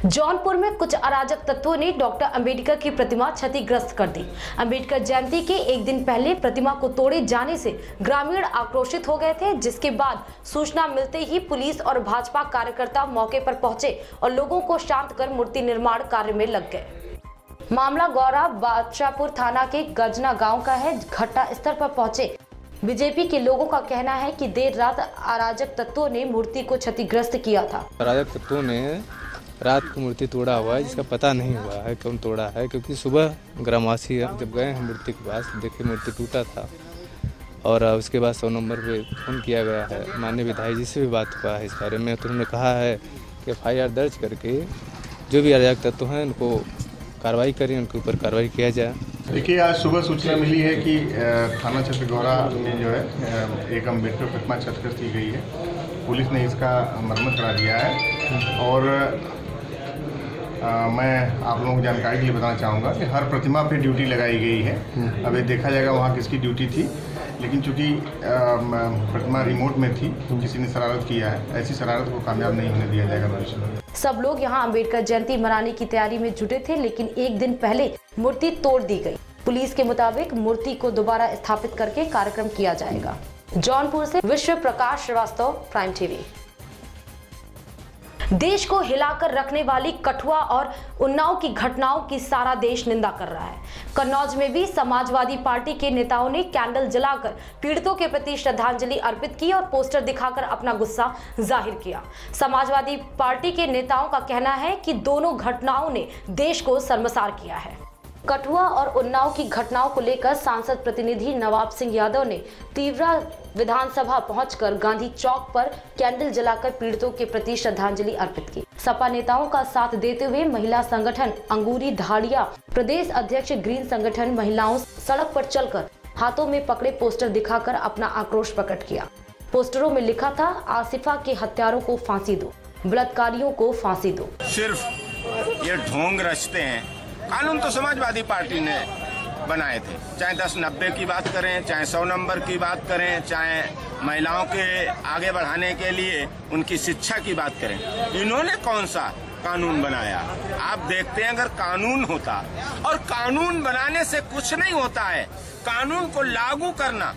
जौनपुर में कुछ अराजक तत्वों ने डॉक्टर अंबेडकर की प्रतिमा क्षतिग्रस्त कर दी। अंबेडकर जयंती के एक दिन पहले प्रतिमा को तोड़े जाने से ग्रामीण आक्रोशित हो गए थे, जिसके बाद सूचना मिलते ही पुलिस और भाजपा कार्यकर्ता मौके पर पहुंचे और लोगों को शांत कर मूर्ति निर्माण कार्य में लग गए। मामला गौरा बादशाहपुर थाना के गजना गाँव का है। घटना स्थल पर पहुंचे बीजेपी के लोगों का कहना है कि देर रात अराजक तत्वों ने मूर्ति को क्षतिग्रस्त किया था। अराजक तत्वों ने रात को मूर्ति तोड़ा हुआ है, जिसका पता नहीं हुआ है कौन तोड़ा है, क्योंकि सुबह ग्रामवासी जब गए हैं मूर्ति के पास देखे मूर्ति टूटा था और उसके बाद 100 नंबर पे फोन किया गया है। माननीय विधायक जी से भी बात हुआ है इस बारे में, तो उन्होंने कहा है कि FIR दर्ज करके जो भी अराजक तत्व हैं उनको कार्रवाई करें, उनके ऊपर कार्रवाई किया जाए। देखिए, आज सुबह सूचना मिली है कि थाना क्षेत्र गौरा में जो है एक अम्बेडकर प्रतिमा क्षतिग्रस्त की गई है। पुलिस ने इसका मरम्मत करा दिया है और मैं आप लोगों को जानकारी के लिए बताना चाहूँगा कि हर प्रतिमा पे ड्यूटी लगाई गई है। अब ये देखा जाएगा वहाँ किसकी ड्यूटी थी, लेकिन चूंकि प्रतिमा रिमोट में थी तो किसी ने शरारत किया है। ऐसी शरारत को कामयाब नहीं होने दिया जाएगा भविष्य में। सब लोग यहां अंबेडकर जयंती मनाने की तैयारी में जुटे थे, लेकिन एक दिन पहले मूर्ति तोड़ दी गई। पुलिस के मुताबिक मूर्ति को दोबारा स्थापित करके कार्यक्रम किया जाएगा। जौनपुर से विश्व प्रकाश श्रीवास्तव, प्राइम टीवी। देश को हिलाकर रखने वाली कठुआ और उन्नाव की घटनाओं की सारा देश निंदा कर रहा है। कन्नौज में भी समाजवादी पार्टी के नेताओं ने कैंडल जलाकर पीड़ितों के प्रति श्रद्धांजलि अर्पित की और पोस्टर दिखाकर अपना गुस्सा जाहिर किया। समाजवादी पार्टी के नेताओं का कहना है कि दोनों घटनाओं ने देश को शर्मसार किया है। कठुआ और उन्नाव की घटनाओं को लेकर सांसद प्रतिनिधि नवाब सिंह यादव ने तीव्रा विधानसभा पहुंचकर गांधी चौक पर कैंडल जलाकर पीड़ितों के प्रति श्रद्धांजलि अर्पित की। सपा नेताओं का साथ देते हुए महिला संगठन अंगूरी धाड़िया, प्रदेश अध्यक्ष ग्रीन संगठन महिलाओं सड़क पर चलकर हाथों में पकड़े पोस्टर दिखाकर अपना आक्रोश प्रकट किया। पोस्टरों में लिखा था, आसिफा के हत्यारों को फांसी दो, बलात्कारियों को फांसी दो। सिर्फ ये ढोंग रचते हैं। कानून तो समाजवादी पार्टी ने बनाए थे, चाहे 10-90 की बात करें, चाहे 100 नंबर की बात करें, चाहे महिलाओं के आगे बढ़ाने के लिए उनकी शिक्षा की बात करें। इन्होंने कौन सा कानून बनाया? आप देखते हैं, अगर कानून होता, और कानून बनाने से कुछ नहीं होता है, कानून को लागू करना।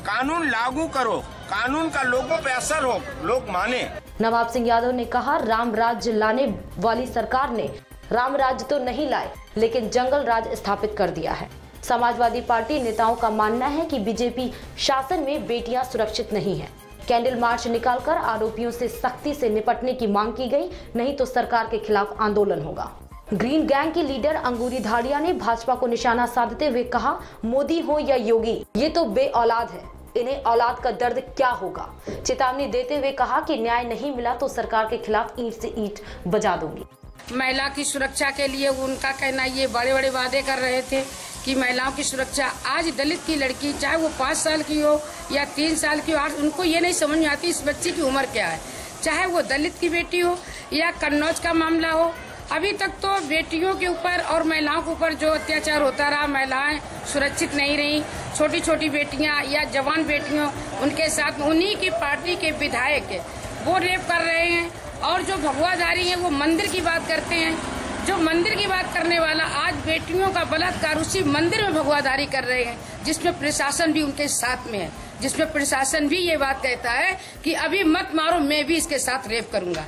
कानून लागू करो, कानून का लोगों पे असर हो, लोग माने। नवाब सिंह यादव ने कहा, राम राज्य लाने वाली सरकार ने राम राज्य तो नहीं लाए, लेकिन जंगल राज स्थापित कर दिया है। समाजवादी पार्टी नेताओं का मानना है कि बीजेपी शासन में बेटियां सुरक्षित नहीं हैं। कैंडल मार्च निकालकर आरोपियों से सख्ती से निपटने की मांग की गई, नहीं तो सरकार के खिलाफ आंदोलन होगा। ग्रीन गैंग के लीडर अंगूरी धाड़िया ने भाजपा को निशाना साधते हुए कहा, मोदी हो या योगी, ये तो बे औलाद है, इन्हें औलाद का दर्द क्या होगा। चेतावनी देते हुए कहा कि न्याय नहीं मिला तो सरकार के खिलाफ ईंट से ईंट बजा दूंगी। महिला की सुरक्षा के लिए उनका कहना, ये बड़े बड़े वादे कर रहे थे कि महिलाओं की सुरक्षा। आज दलित की लड़की, चाहे वो 5 साल की हो या 3 साल की हो, आज उनको ये नहीं समझ में आती इस बच्ची की उम्र क्या है। चाहे वो दलित की बेटी हो या कन्नौज का मामला हो, अभी तक तो बेटियों के ऊपर और महिलाओं के ऊपर जो अत्याचार होता रहा, महिलाएं सुरक्षित नहीं रही। छोटी छोटी बेटियां या जवान बेटियों, उनके साथ उन्हीं की पार्टी के विधायक वो रेप कर रहे हैं। और जो भगवाधारी हैं वो मंदिर की बात करते हैं। जो मंदिर की बात करने वाला आज बेटियों का बलात्कार उसी मंदिर में भगवाधारी कर रहे हैं, जिसमें प्रशासन भी उनके साथ में है, जिसमें प्रशासन भी ये बात कहता है कि अभी मत मारो, मैं भी इसके साथ रेप करूंगा।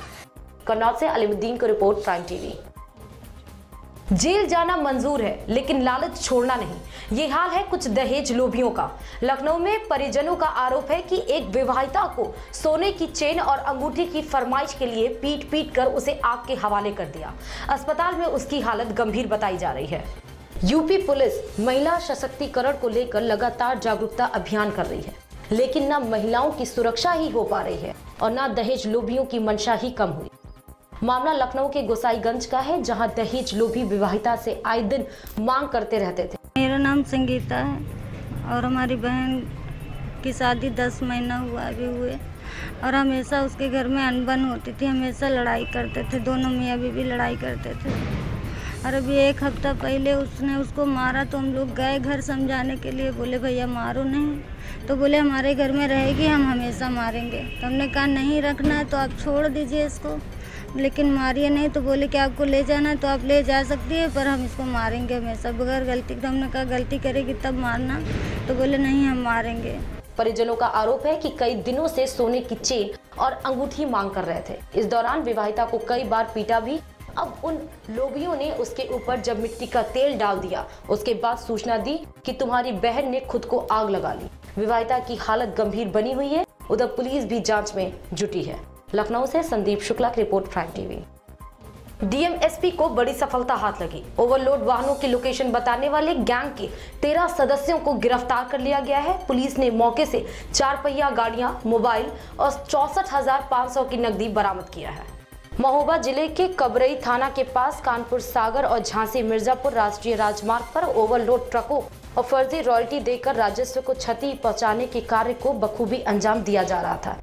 कन्नौज से अलीमुद्दीन को रिपोर्ट, प्राइम टीवी। जेल जाना मंजूर है, लेकिन लालच छोड़ना नहीं, ये हाल है कुछ दहेज लोभियों का। लखनऊ में परिजनों का आरोप है कि एक विवाहिता को सोने की चेन और अंगूठी की फरमाइश के लिए पीट पीट कर उसे आग के हवाले कर दिया। अस्पताल में उसकी हालत गंभीर बताई जा रही है। यूपी पुलिस महिला सशक्तिकरण को लेकर लगातार जागरूकता अभियान कर रही है, लेकिन न महिलाओं की सुरक्षा ही हो पा रही है और न दहेज लोभियों की मंशा ही कम हुई। मामला लखनऊ के गोसाईगंज का है, जहां दहेज लोभी विवाहिता से आए दिन मांग करते रहते थे। मेरा नाम संगीता है और हमारी बहन की शादी 10 महीना हुआ अभी हुए, और हमेशा उसके घर में अनबन होती थी, हमेशा लड़ाई करते थे, दोनों मियाँ बीवी लड़ाई करते थे। और अभी 1 हफ्ता पहले उसने उसको मारा, तो हम लोग गए घर समझाने के लिए, बोले भैया मारो नहीं, तो बोले हमारे घर में रहेगी हम हमेशा मारेंगे। तो हमने कहा नहीं रखना है तो आप छोड़ दीजिए इसको। लेकिन मारिए नहीं। तो बोले कि आपको ले जाना है तो आप ले जा सकती है, पर हम इसको मारेंगे हमेशा बगैर गलती के। हमने कहा गलती करेगी तब मारना, तो बोले नहीं हम मारेंगे। परिजनों का आरोप है कि कई दिनों से सोने की चेन और अंगूठी मांग कर रहे थे। इस दौरान विवाहिता को कई बार पीटा भी। अब उन लोभियों ने उसके ऊपर जब मिट्टी का तेल डाल दिया, उसके बाद सूचना दी कि तुम्हारी बहन ने खुद को आग लगा ली। विवाहिता की हालत गंभीर बनी हुई है। उधर पुलिस भी जांच में जुटी है। लखनऊ से संदीप शुक्ला की रिपोर्ट, प्राइम टीवी। डीएमएसपी को बड़ी सफलता हाथ लगी। ओवरलोड वाहनों की लोकेशन बताने वाले गैंग के 13 सदस्यों को गिरफ्तार कर लिया गया है। पुलिस ने मौके से 4 पहिया गाड़ियां, मोबाइल और 64,500 की नकदी बरामद किया है। महोबा जिले के कबरई थाना के पास कानपुर सागर और झांसी मिर्जापुर राष्ट्रीय राजमार्ग पर ओवरलोड ट्रकों और फर्जी रॉयल्टी देकर राजस्व को क्षति पहुंचाने के कार्य को बखूबी अंजाम दिया जा रहा था।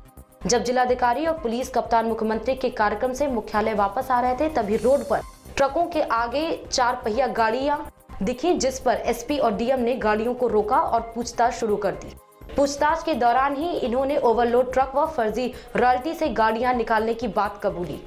जब जिलाधिकारी और पुलिस कप्तान मुख्यमंत्री के कार्यक्रम से मुख्यालय वापस आ रहे थे, तभी रोड पर ट्रकों के आगे 4 पहिया गाड़ियां दिखी, जिस पर एसपी और डीएम ने गाड़ियों को रोका और पूछताछ शुरू कर दी। पूछताछ के दौरान ही इन्होंने ओवरलोड ट्रक व फर्जी रॉयल्टी से गाड़ियां निकालने की बात कबूली।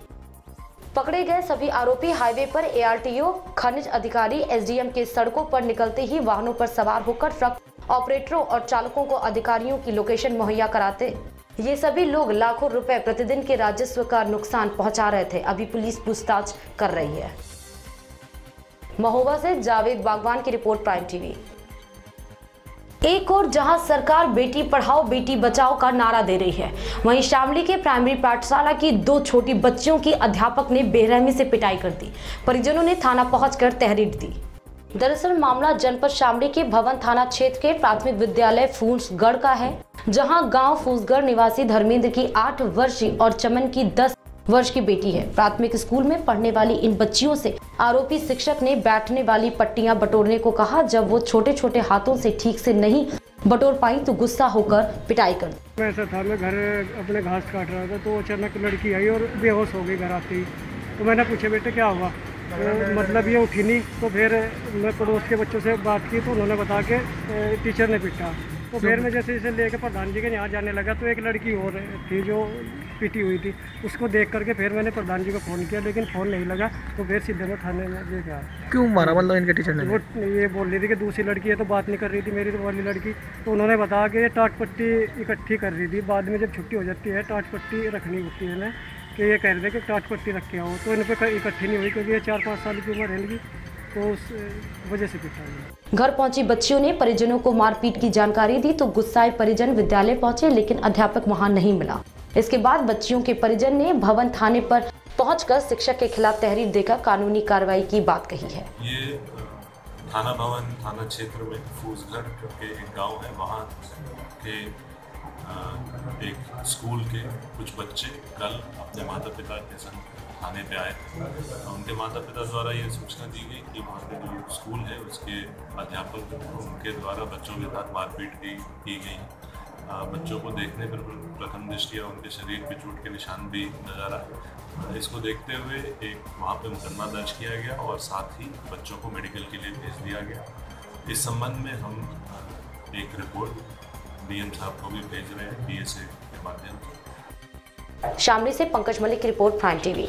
पकड़े गए सभी आरोपी हाईवे पर एआरटीओ, खनिज अधिकारी, एसडीएम के सड़कों पर निकलते ही वाहनों पर सवार होकर ट्रक ऑपरेटरों और चालकों को अधिकारियों की लोकेशन मुहैया कराते। ये सभी लोग लाखों रुपए प्रतिदिन के राजस्व का नुकसान पहुंचा रहे थे। अभी पुलिस पूछताछ कर रही है। महोबा से जावेद बागवान की रिपोर्ट, प्राइम टीवी। एक और जहां सरकार बेटी पढ़ाओ बेटी बचाओ का नारा दे रही है, वहीं शामली के प्राइमरी पाठशाला की 2 छोटी बच्चियों की अध्यापक ने बेरहमी से पिटाई कर दी। परिजनों ने थाना पहुंचकर तहरीर दी। दरअसल मामला जनपद शामली के भवन थाना क्षेत्र के प्राथमिक विद्यालय फूसगढ़ का है, जहां गांव फूसगढ़ निवासी धर्मेंद्र की 8 वर्षीय और चमन की 10 वर्ष की बेटी है। प्राथमिक स्कूल में पढ़ने वाली इन बच्चियों से आरोपी शिक्षक ने बैठने वाली पट्टियां बटोरने को कहा। जब वो छोटे छोटे हाथों से ठीक से नहीं बटोर पाई तो गुस्सा होकर पिटाई कर दी। ऐसा था, मैं घर अपने घास काट रहा था तो अचानक लड़की आई और बेहोश हो गई घर आते ही। तो मैंने पूछा बेटे क्या हुआ, तो मतलब ये उठी नहीं। तो फिर मैं पड़ोस के बच्चों से बात की तो उन्होंने बता के टीचर ने पीटा। तो फिर मैं जैसे जैसे लेके प्रधान जी के यहाँ जाने लगा तो एक लड़की और थी जो पीटी हुई थी, उसको देख करके फिर मैंने प्रधान जी को फ़ोन किया, लेकिन फ़ोन नहीं लगा। तो फिर सीधे मैं थाने में लेके आया। क्यों मारा मतलब इनके टीचर ने? वो ये बोल रही थी कि दूसरी लड़की है तो बात नहीं कर रही थी मेरी तो वाली लड़की। तो उन्होंने बताया कि ये टाट पट्टी इकट्ठी कर रही थी। बाद में जब छुट्टी हो जाती है टाट पट्टी रखनी होती है ना, कि ये कह रहे थे कि टाट पट्टी रख के आओ। तो इन पर इकट्ठी नहीं हुई क्योंकि ये 4-5 साल की उम्र है, तो उस वजह से पिटा। घर पहुंची बच्चियों ने परिजनों को मारपीट की जानकारी दी तो गुस्साए परिजन विद्यालय पहुंचे, लेकिन अध्यापक वहां नहीं मिला। इसके बाद बच्चियों के परिजन ने भवन थाने पर पहुंचकर शिक्षक के खिलाफ तहरीर देकर कानूनी कार्रवाई की बात कही है। ये थाना भवन थाना क्षेत्र में फूसगढ़ के एक गांव है, वहाँ के एक स्कूल के कुछ बच्चे कल अपने माता पिता के संग थाने पे आए थे। उनके माता पिता द्वारा ये सूचना दी गई कि वहाँ पे जो स्कूल है उसके अध्यापक उनके द्वारा बच्चों के साथ मारपीट की गई। बच्चों को देखने पर प्रथम दृष्टया उनके शरीर पे चोट के निशान भी नजर आए। इसको देखते हुए एक वहाँ पे मुकदमा दर्ज किया गया और साथ ही बच्चों को मेडिकल के लिए भेज दिया गया। इस संबंध में हम एक रिपोर्ट डीएम साहब को भी भेज रहे हैं डीएसए के माध्यम से। शामली से पंकज मलिक की रिपोर्ट, प्राइम टीवी।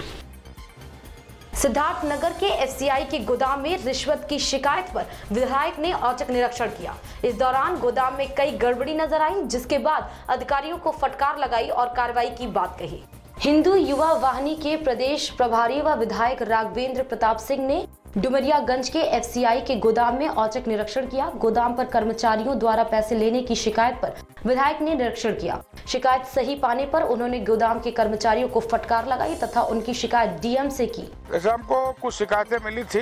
सिद्धार्थनगर के एफसीआई के गोदाम में रिश्वत की शिकायत पर विधायक ने औचक निरीक्षण किया। इस दौरान गोदाम में कई गड़बड़ी नजर आई, जिसके बाद अधिकारियों को फटकार लगाई और कार्रवाई की बात कही। हिंदू युवा वाहिनी के प्रदेश प्रभारी व विधायक राघवेंद्र प्रताप सिंह ने डुमरियागंज के एफसीआई के गोदाम में औचक निरीक्षण किया। गोदाम पर कर्मचारियों द्वारा पैसे लेने की शिकायत पर विधायक ने निरीक्षण किया। शिकायत सही पाने पर उन्होंने गोदाम के कर्मचारियों को फटकार लगाई तथा उनकी शिकायत डीएम से की। जैसे हमको कुछ शिकायतें मिली थी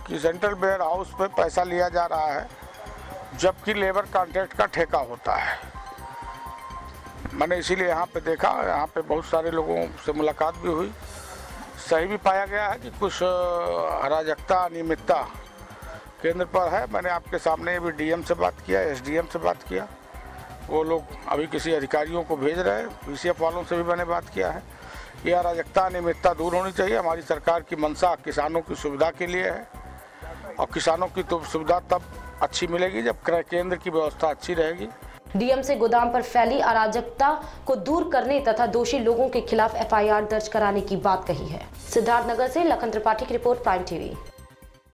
कि सेंट्रल वेयर हाउस पे पैसा लिया जा रहा है जबकि लेबर कॉन्ट्रैक्ट का ठेका होता है। मैंने इसीलिए यहाँ पे देखा, यहाँ पे बहुत सारे लोगों से मुलाकात भी हुई। सही भी पाया गया है कि कुछ अराजकता अनियमितता केंद्र पर है। मैंने आपके सामने भी डीएम से बात किया, एसडीएम से बात किया। वो लोग अभी किसी अधिकारियों को भेज रहे हैं। पीसीएफ वालों से भी मैंने बात किया है। ये अराजकता अनियमितता दूर होनी चाहिए। हमारी सरकार की मंशा किसानों की सुविधा के लिए है और किसानों की तो सुविधा तब अच्छी मिलेगी जब क्रय केंद्र की व्यवस्था अच्छी रहेगी। डीएम से गोदाम पर फैली अराजकता को दूर करने तथा दोषी लोगों के खिलाफ एफआईआर दर्ज कराने की बात कही है। सिद्धार्थनगर से लखन त्रिपाठी की रिपोर्ट, प्राइम टीवी।